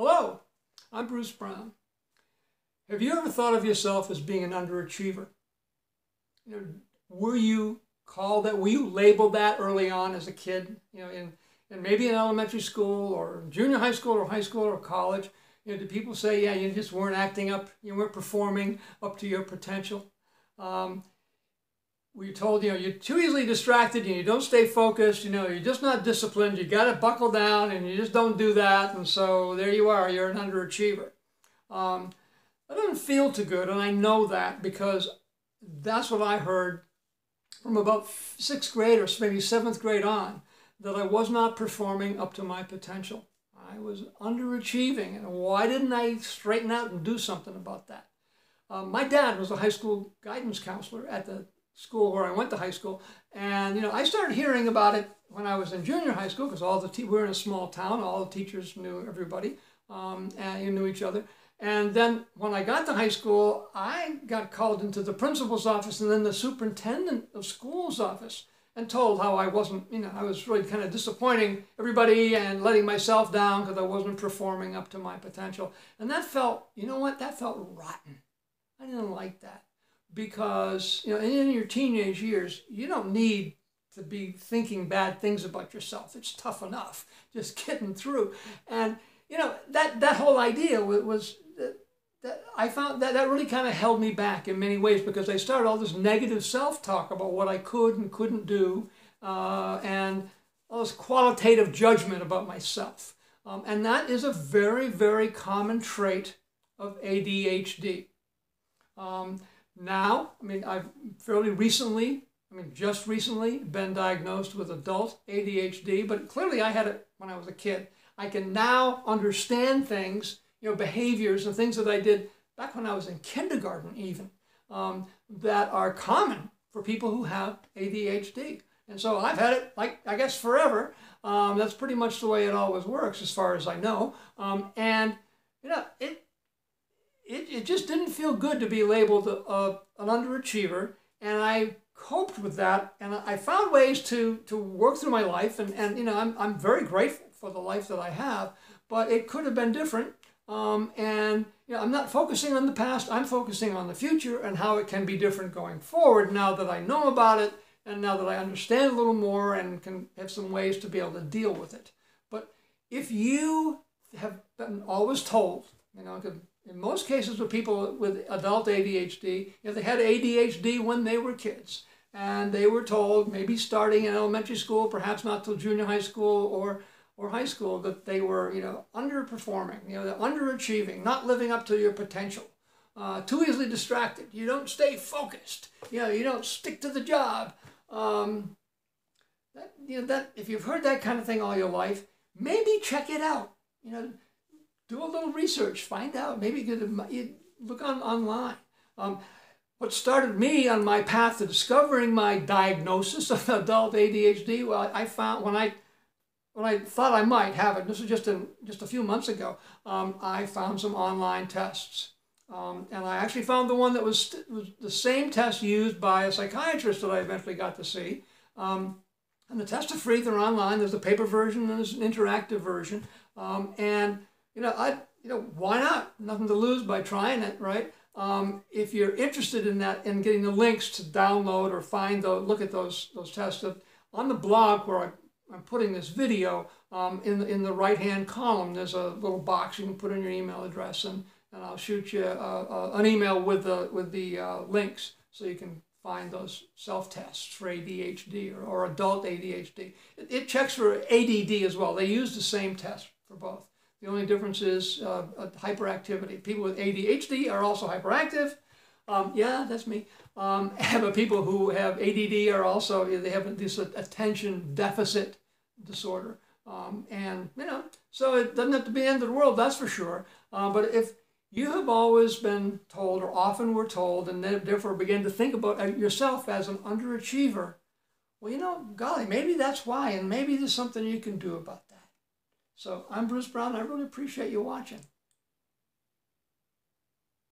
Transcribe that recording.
Hello, I'm Bruce Brown. Have you ever thought of yourself as being an underachiever? You know, were you called that? Were you labeled that early on as a kid? In maybe in elementary school or junior high school or college. Did people say, yeah, you just weren't acting up, you weren't performing up to your potential? Were you told, you're too easily distracted, you don't stay focused, you're just not disciplined, you got to buckle down and you just don't do that, and so there you are, you're an underachiever. That doesn't feel too good, and I know that because that's what I heard from about 6th grade or maybe 7th grade on, that I was not performing up to my potential. I was underachieving, and why didn't I straighten out and do something about that? My dad was a high school guidance counselor at the school where I went to high school, and I started hearing about it when I was in junior high school because we were in a small town, all the teachers knew everybody, and you knew each other. And then when I got to high school, I got called into the principal's office and then the superintendent of school's office and told how I wasn't, I was really kind of disappointing everybody and letting myself down because I wasn't performing up to my potential. And that felt, that felt rotten. I didn't like that. Because, in your teenage years, you don't need to be thinking bad things about yourself. It's tough enough just getting through. And, that whole idea was that I found that really kind of held me back in many ways because I started all this negative self-talk about what I could and couldn't do and all this qualitative judgment about myself. And that is a very, very common trait of ADHD. Now, I've just recently been diagnosed with adult ADHD, but clearly I had it when I was a kid. I can now understand things, behaviors and things that I did back when I was in kindergarten even, that are common for people who have ADHD. And so I've had it, I guess, forever. That's pretty much the way it always works as far as I know. It just didn't feel good to be labeled an underachiever, and I coped with that, and I found ways to work through my life, and I'm very grateful for the life that I have, but it could have been different, and I'm not focusing on the past, I'm focusing on the future and how it can be different going forward now that I know about it, and now that I understand a little more and can have some ways to be able to deal with it. But if you have been always told, in most cases with people with adult ADHD, they had ADHD when they were kids. And they were told, maybe starting in elementary school, perhaps not till junior high school or high school, that they were, underperforming, they're underachieving, not living up to your potential, too easily distracted. You don't stay focused. You don't stick to the job. If you've heard that kind of thing all your life, maybe check it out. Do a little research, find out. Maybe you look online. What started me on my path to discovering my diagnosis of adult ADHD, well, I found when I thought I might have it, this was just a few months ago, I found some online tests. And I actually found the one that was the same test used by a psychiatrist that I eventually got to see. And the tests are free, they're online. There's a paper version and there's an interactive version. Why not? Nothing to lose by trying it, right? If you're interested in that and getting the links to download or look at those tests, on the blog where I'm putting this video, in the right-hand column, there's a little box you can put in your email address, and I'll shoot you an email with the links so you can find those self-tests for ADHD or adult ADHD. It checks for ADD as well. They use the same test for both. The only difference is hyperactivity. People with ADHD are also hyperactive. Yeah, that's me. But people who have ADD are also, they have this attention deficit disorder. So it doesn't have to be the end of the world, that's for sure. But if you have always been told, or often were told, and then therefore begin to think about yourself as an underachiever, well, golly, maybe that's why, and maybe there's something you can do about that. So I'm Bruce Brown. I really appreciate you watching.